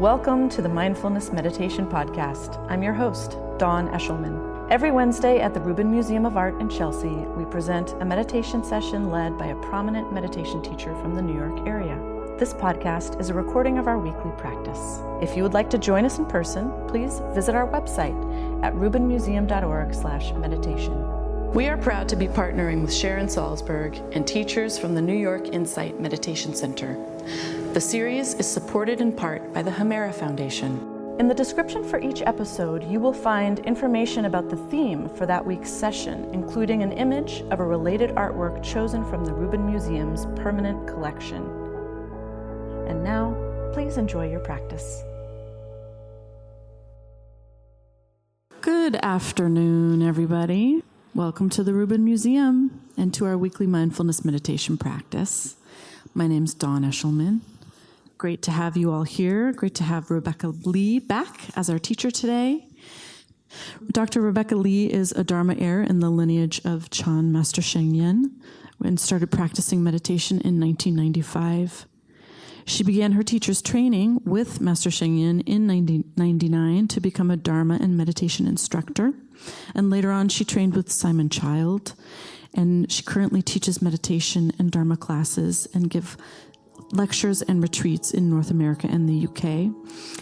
Welcome to the Mindfulness Meditation Podcast. I'm your host, Dawn Eshelman. Every Wednesday at the Rubin Museum of Art in Chelsea, we present a meditation session led by a prominent meditation teacher from the New York area. This podcast is a recording of our weekly practice. If you would like to join us in person, please visit our website at rubinmuseum.org/meditation. We are proud to be partnering with Sharon Salzberg and teachers from the New York Insight Meditation Center. The series is supported in part by the Hemera Foundation. In the description for each episode, you will find information about the theme for that week's session, including an image of a related artwork chosen from the Rubin Museum's permanent collection. And now, please enjoy your practice. Good afternoon, everybody. Welcome to the Rubin Museum and to our weekly mindfulness meditation practice. My name's Dawn Eshelman. Great to have you all here. Great to have Rebecca Lee back as our teacher today. Dr. Rebecca Lee is a Dharma heir in the lineage of Chan Master Sheng Yen and started practicing meditation in 1995. She began her teacher's training with Master Sheng Yen in 1999 to become a Dharma and meditation instructor. And later on, she trained with Simon Child. And she currently teaches meditation and Dharma classes and gives lectures and retreats in North America and the UK.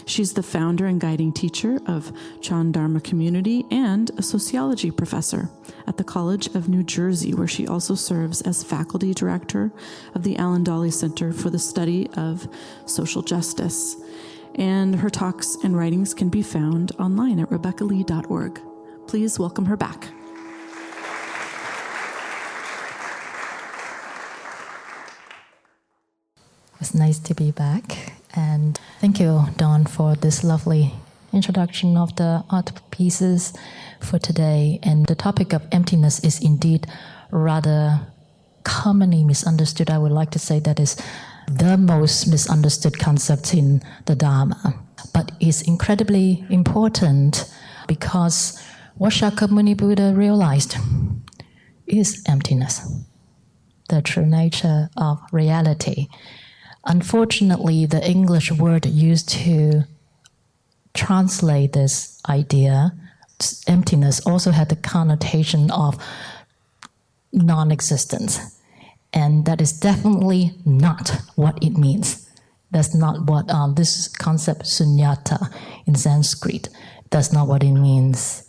She's the founder and guiding teacher of Chan Dharma Community and a sociology professor at the College of New Jersey, where she also serves as faculty director of the Alan Dawley Center for the Study of Social Justice. And her talks and writings can be found online at rebeccalee.org. Please welcome her back. It's nice to be back, and thank you, Dawn, for this lovely introduction of the art pieces for today. And the topic of emptiness is indeed rather commonly misunderstood. I would like to say that is the most misunderstood concept in the Dharma, but it's incredibly important because what Shakyamuni Buddha realized is emptiness, the true nature of reality. Unfortunately, the English word used to translate this idea, emptiness, also had the connotation of non-existence. And that is definitely not what it means. That's not what this concept, sunyata, in Sanskrit, that's not what it means.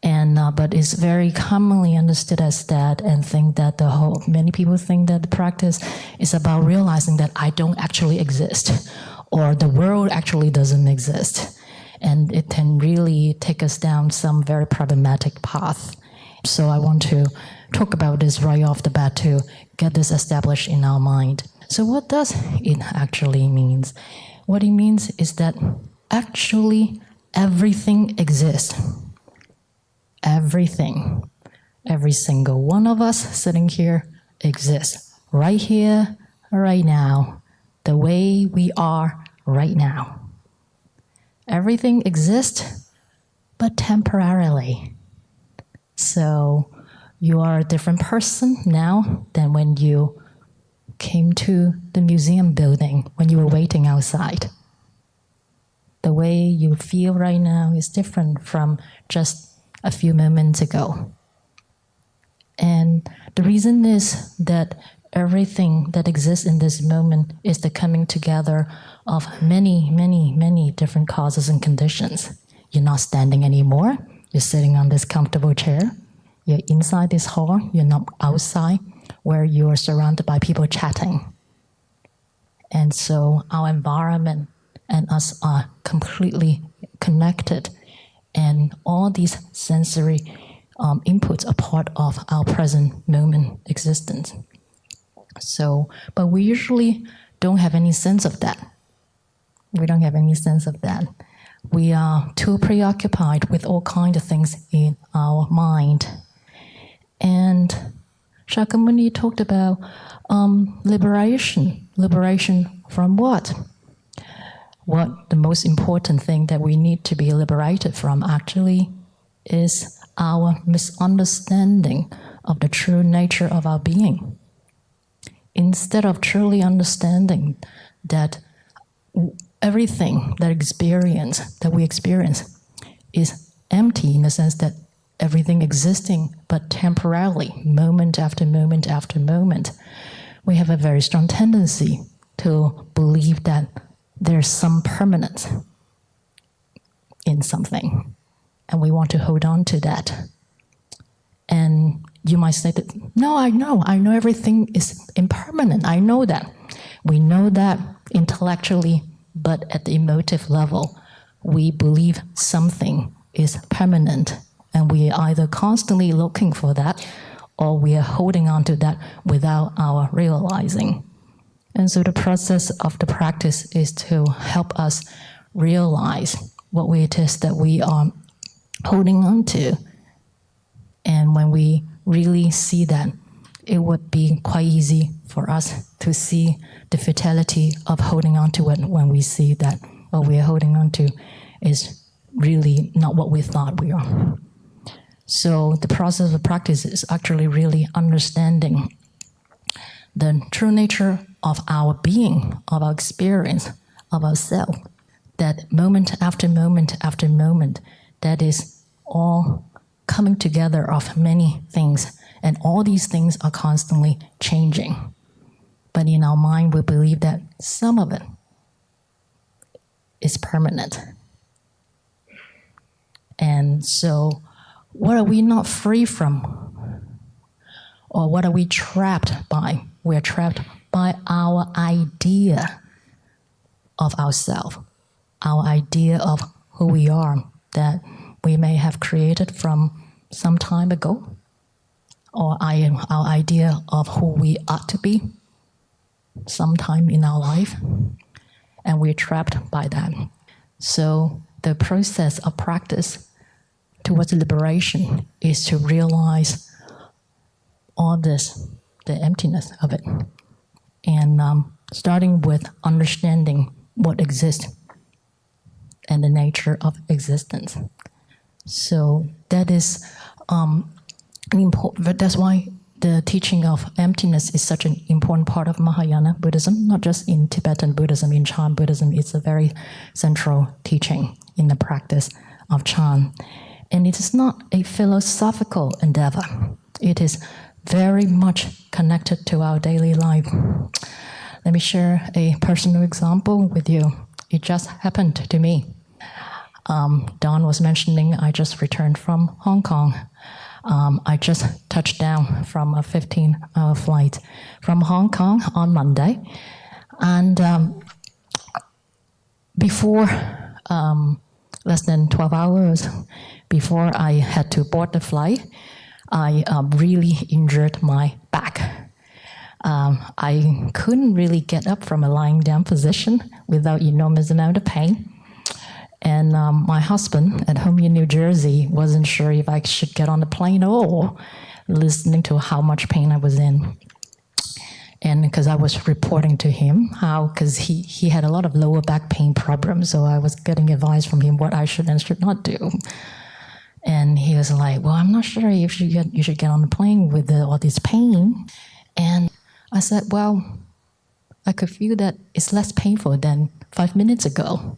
And but it's very commonly understood as that, and think that many people think that the practice is about realizing that I don't actually exist, or the world actually doesn't exist. And it can really take us down some very problematic path. So I want to talk about this right off the bat to get this established in our mind. So what does it actually mean? What it means is that actually everything exists. Everything, every single one of us sitting here exists right here, right now, the way we are right now. Everything exists, but temporarily. So you are a different person now than when you came to the museum building, when you were waiting outside. The way you feel right now is different from just a few moments ago. And the reason is that everything that exists in this moment is the coming together of many, many, many different causes and conditions. You're not standing anymore. You're sitting on this comfortable chair. You're inside this hall. You're not outside where you are surrounded by people chatting. And so our environment and us are completely connected. And all these sensory inputs are part of our present moment existence. So, but we usually don't have any sense of that. We don't have any sense of that. We are too preoccupied with all kinds of things in our mind. And Shakyamuni talked about liberation. Liberation from what? What the most important thing that we need to be liberated from actually is our misunderstanding of the true nature of our being. Instead of truly understanding that everything that we experience is empty in the sense that everything existing, but temporarily, moment after moment after moment, we have a very strong tendency to believe that there's some permanence in something, and we want to hold on to that. And you might say that, no, I know everything is impermanent. I know that. We know that intellectually, but at the emotive level, we believe something is permanent, and we are either constantly looking for that, or we are holding on to that without our realizing. And so the process of the practice is to help us realize what it is that we are holding on to. And when we really see that, it would be quite easy for us to see the fatality of holding on to it when we see that what we are holding on to is really not what we thought we are. So the process of practice is actually really understanding the true nature of our being, of our experience, of ourselves. That moment after moment after moment, that is all coming together of many things, and all these things are constantly changing. But in our mind, we believe that some of it is permanent. And so, what are we not free from? Or what are we trapped by? We're trapped by our idea of ourselves, our idea of who we are, that we may have created from some time ago, or our idea of who we ought to be sometime in our life, and we're trapped by that. So the process of practice towards liberation is to realize all this, the emptiness of it, and starting with understanding what exists and the nature of existence. So that is important. That's why the teaching of emptiness is such an important part of Mahayana Buddhism, not just in Tibetan Buddhism, in Chan Buddhism. It's a very central teaching in the practice of Chan. And it is not a philosophical endeavor. It is very much connected to our daily life. Let me share a personal example with you. It just happened to me. Don was mentioning I just returned from Hong Kong. I just touched down from a 15-hour flight from Hong Kong on Monday. And before less than 12 hours before I had to board the flight, I really injured my back. I couldn't really get up from a lying down position without enormous amount of pain. And my husband at home in New Jersey wasn't sure if I should get on the plane at all, listening to how much pain I was in. And because I was reporting to him because he had a lot of lower back pain problems, so I was getting advice from him what I should and should not do. And he was like, well, I'm not sure if you should get on the plane with all this pain. And I said, well, I could feel that it's less painful than 5 minutes ago.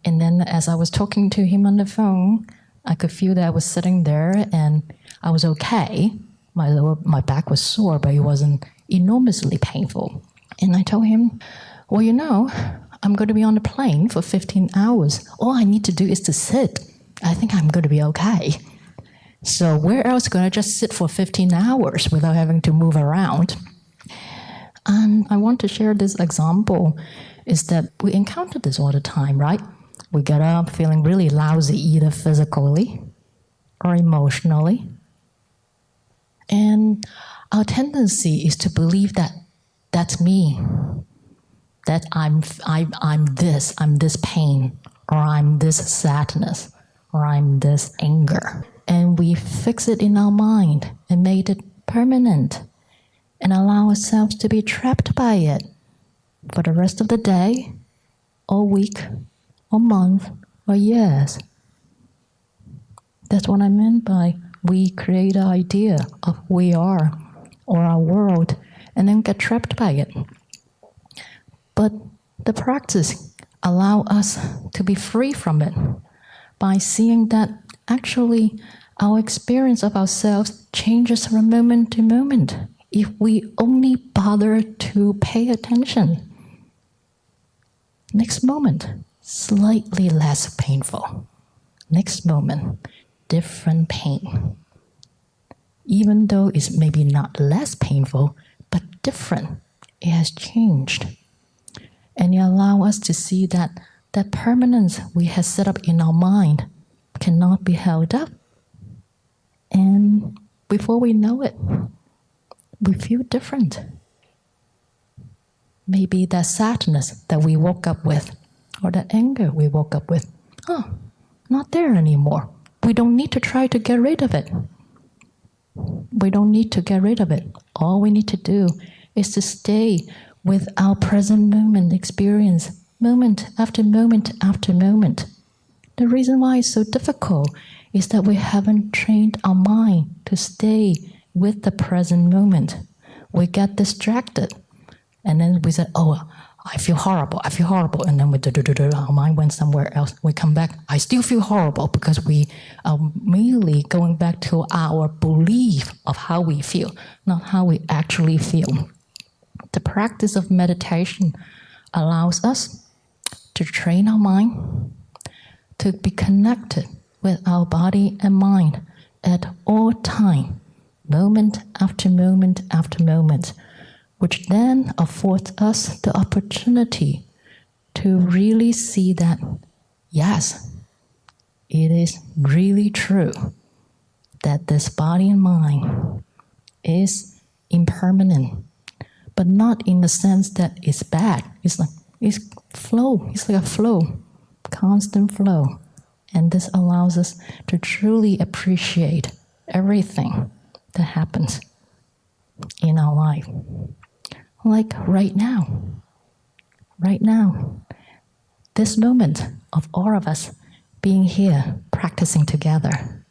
And then as I was talking to him on the phone, I could feel that I was sitting there and I was okay. My back was sore, but it wasn't enormously painful. And I told him, well, I'm going to be on the plane for 15 hours. All I need to do is to sit. I think I'm going to be okay. So where else can I just sit for 15 hours without having to move around? And I want to share this example is that we encounter this all the time, right? We get up feeling really lousy, either physically or emotionally. And our tendency is to believe that that's me, that I'm this pain, or I'm this sadness, or I'm this anger. And we fix it in our mind and make it permanent and allow ourselves to be trapped by it for the rest of the day, or week, or month, or years. That's what I meant by we create an idea of who we are or our world and then get trapped by it. But The practice allows us to be free from it by seeing that actually our experience of ourselves changes from moment to moment if we only bother to pay attention. Next moment, slightly less painful. Next moment, different pain. Even though it's maybe not less painful, but different, it has changed. And it allows us to see that that permanence we have set up in our mind cannot be held up. And before we know it, we feel different. Maybe that sadness that we woke up with, or that anger we woke up with, not there anymore. We don't need to try to get rid of it. We don't need to get rid of it. All we need to do is to stay with our present moment experience, moment after moment after moment. The reason why it's so difficult is that we haven't trained our mind to stay with the present moment. We get distracted. And then we said, I feel horrible. And then our mind went somewhere else. We come back, I still feel horrible because we are merely going back to our belief of how we feel, not how we actually feel. The practice of meditation allows us to train our mind to be connected with our body and mind at all time, moment after moment after moment, which then affords us the opportunity to really see that, yes, it is really true that this body and mind is impermanent, but not in the sense that it's bad. It's flow. It's like a flow, constant flow. And this allows us to truly appreciate everything that happens in our life. Like right now, this moment of all of us being here, practicing together,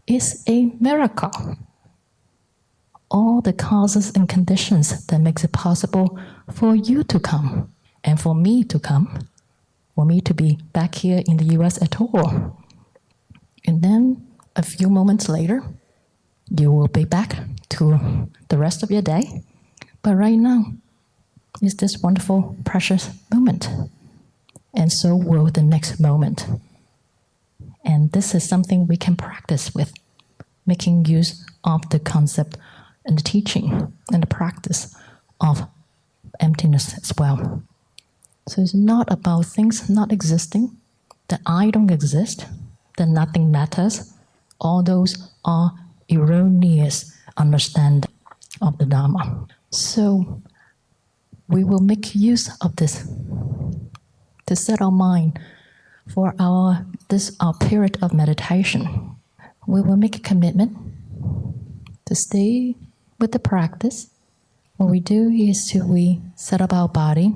is a miracle. All the causes and conditions that makes it possible for you to come and for me to come, for me to be back here in the US at all. And then a few moments later, you will be back to the rest of your day. But right now is this wonderful, precious moment. And so will the next moment. And this is something we can practice with, making use of the concept and the teaching and the practice of emptiness as well. So it's not about things not existing, that I don't exist, that nothing matters. All those are erroneous understanding of the Dharma. So we will make use of this to set our mind for our period of meditation. We will make a commitment to stay with the practice. What we do is we set up our body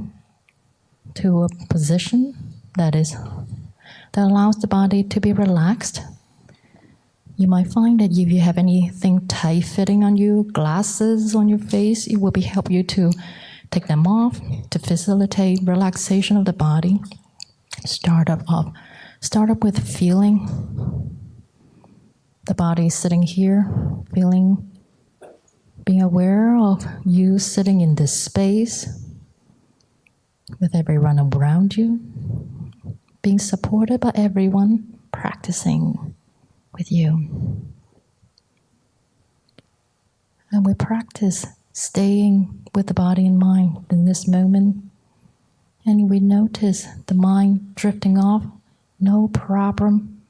to a position that allows the body to be relaxed. You might find that if you have anything tight fitting on you, glasses on your face, it will help you to take them off to facilitate relaxation of the body. Start up with feeling the body sitting here, being aware of you sitting in this space with everyone around you, being supported by everyone practicing with you. And we practice staying with the body and mind in this moment. And we notice the mind drifting off, no problem.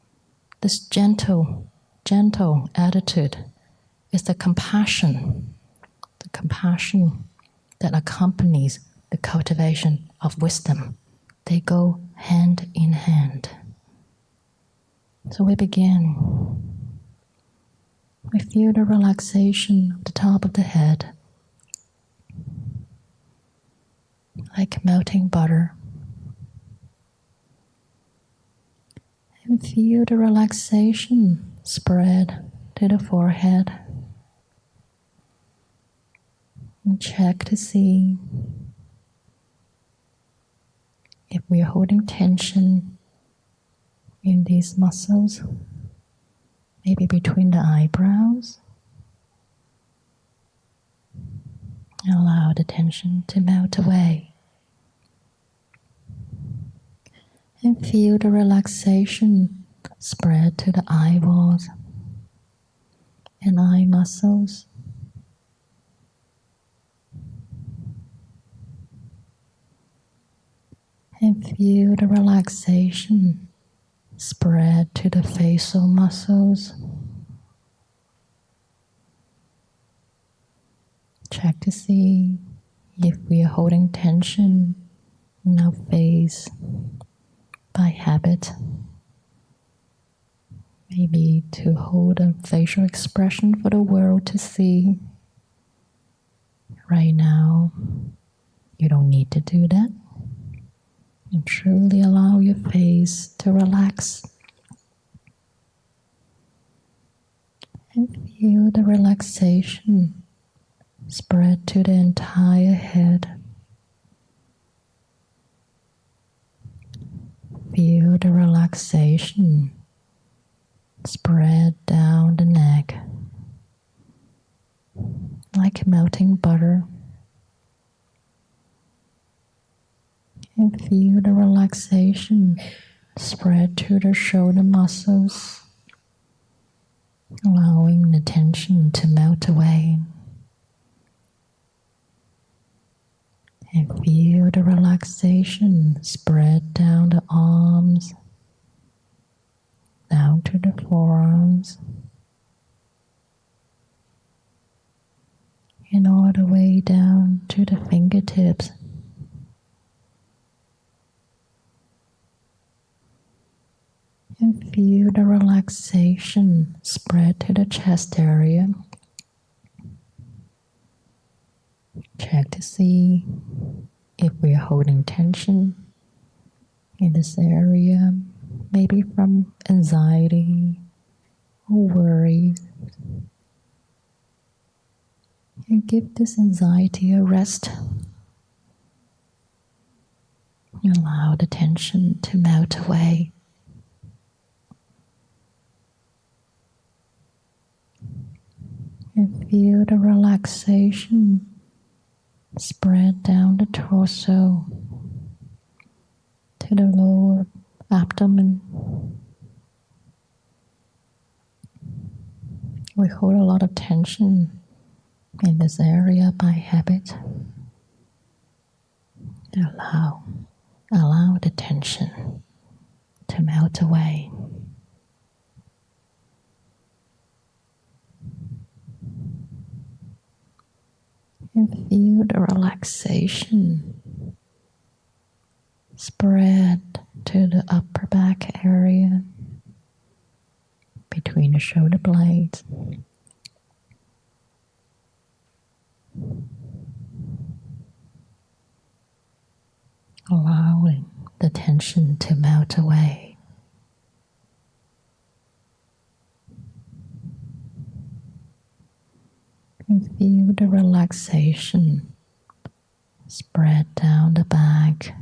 This gentle attitude is the compassion that accompanies the cultivation of wisdom. They go hand in hand. So we begin. We feel the relaxation of the top of the head, like melting butter. And feel the relaxation spread to the forehead. And check to see If we are holding tension in these muscles, maybe between the eyebrows, allow the tension to melt away. And feel the relaxation spread to the eyeballs and eye muscles. And feel the relaxation spread to the facial muscles. Check to see if we are holding tension in our face by habit. Maybe to hold a facial expression for the world to see. Right now, you don't need to do that. And truly allow your face to relax. And feel the relaxation spread to the entire head. Feel the relaxation spread down the neck like melting butter. And feel the relaxation spread to the shoulder muscles, allowing the tension to melt away. And feel the relaxation spread down the arms, down to the forearms, and all the way down to the fingertips. And feel the relaxation spread to the chest area. Check to see if we are holding tension in this area, maybe from anxiety or worry. And give this anxiety a rest. Allow the tension to melt away. And feel the relaxation spread down the torso to the lower abdomen. We hold a lot of tension in this area by habit. Allow the tension to melt away. And feel the relaxation spread to the upper back area between the shoulder blades. Allowing the tension to melt away. And feel the relaxation spread down the back.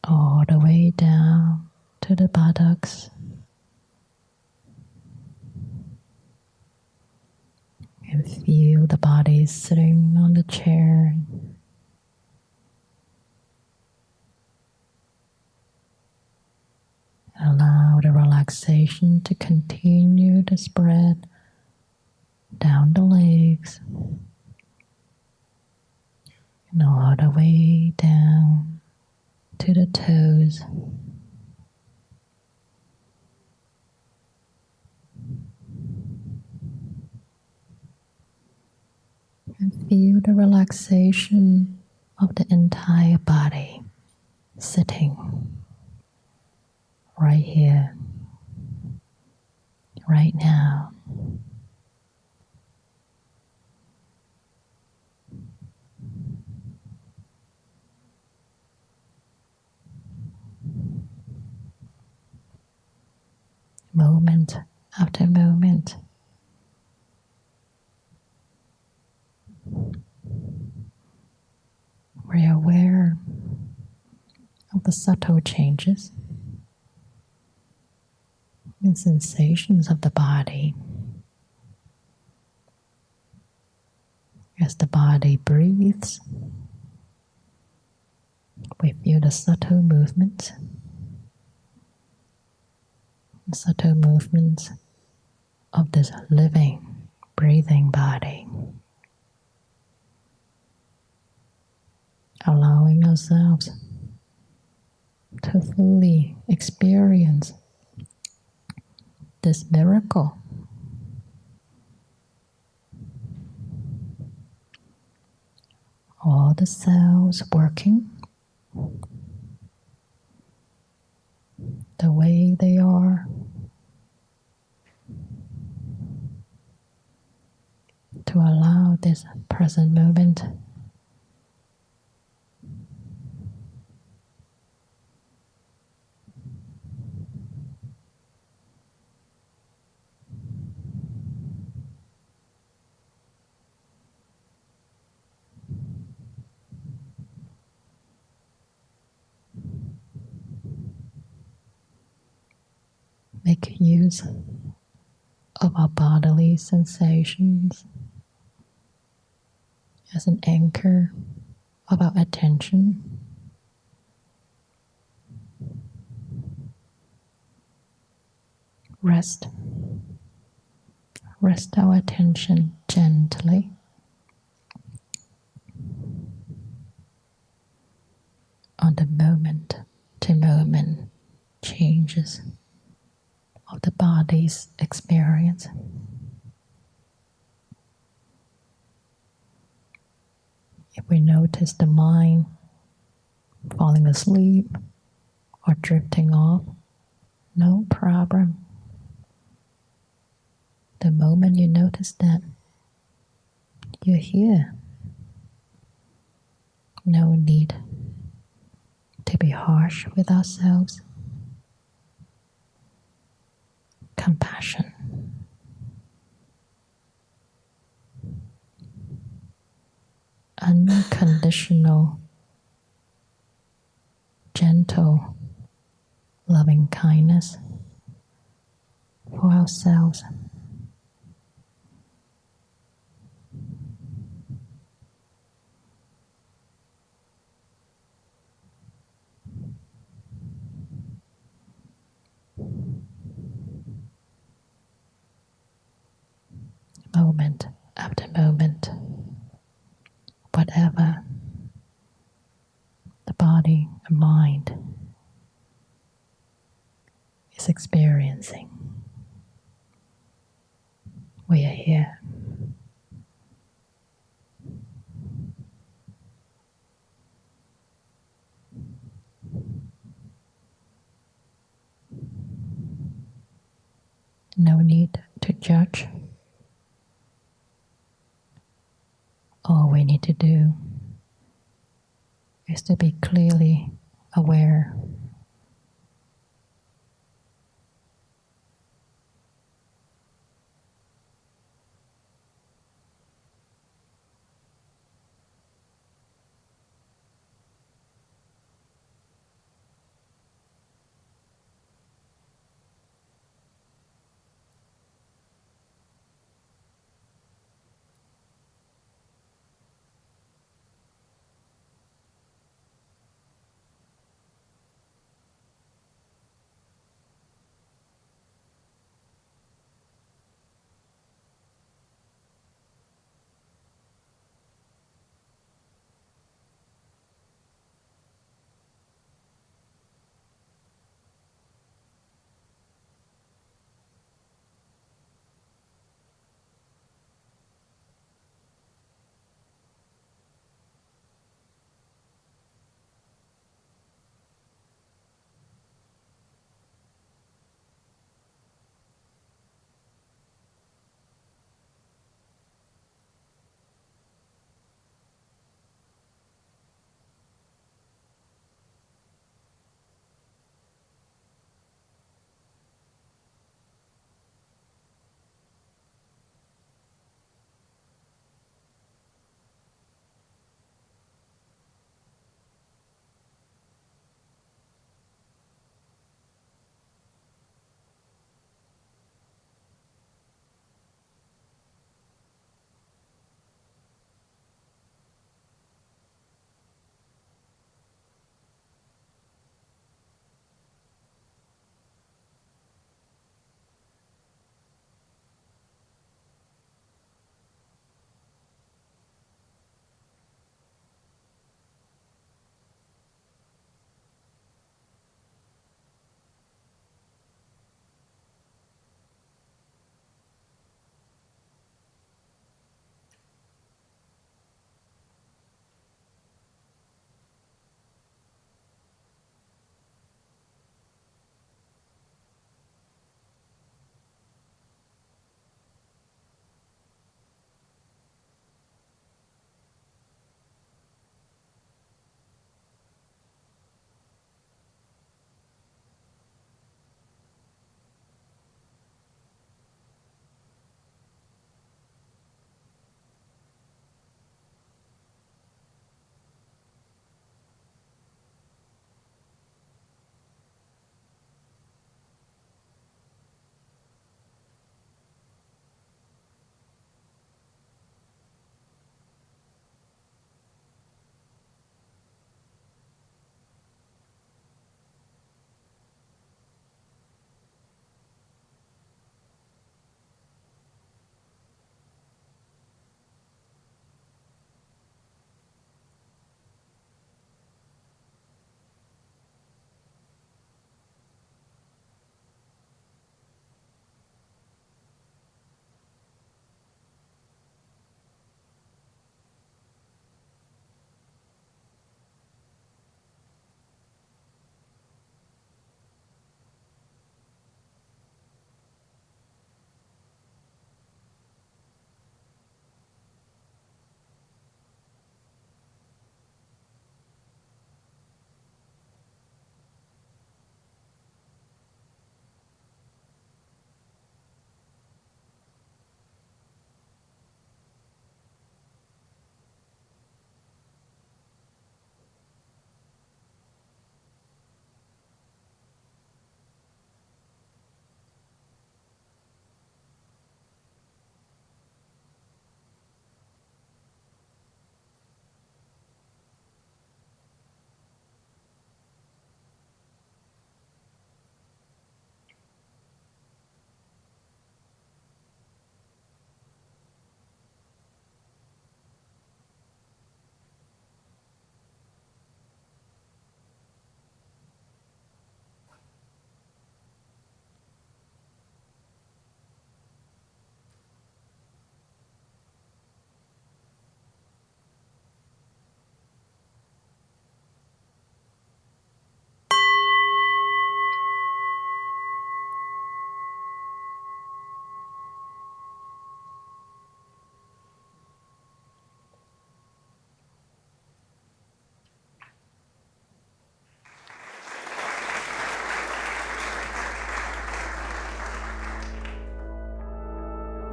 All the way down to the buttocks. And feel the body sitting on the chair. Allow the relaxation to continue to spread down the legs and all the way down to the toes. And feel the relaxation of the entire body sitting right here, right now. Moment after moment. We're aware of the subtle changes and sensations of the body. As the body breathes, we feel the subtle movements of this living, breathing body, allowing ourselves to fully experience this miracle. All the cells working the way they are, to allow this present moment make use of our bodily sensations as an anchor of our attention. Rest our attention gently on the moment to moment changes of the body's experience. If we notice the mind falling asleep or drifting off, no problem. The moment you notice that, you're here. No need to be harsh with ourselves. Compassion. Unconditional, gentle, loving kindness for ourselves. Moment after moment, whatever the body and mind is experiencing, we are here. No need to judge. All we need to do is to be clearly aware.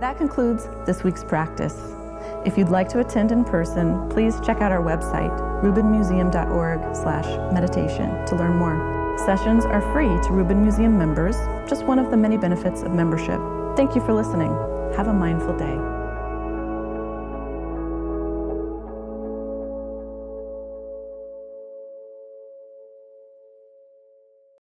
That concludes this week's practice. If you'd like to attend in person, please check out our website, rubinmuseum.org/meditation, to learn more. Sessions are free to Rubin Museum members, just one of the many benefits of membership. Thank you for listening. Have a mindful day.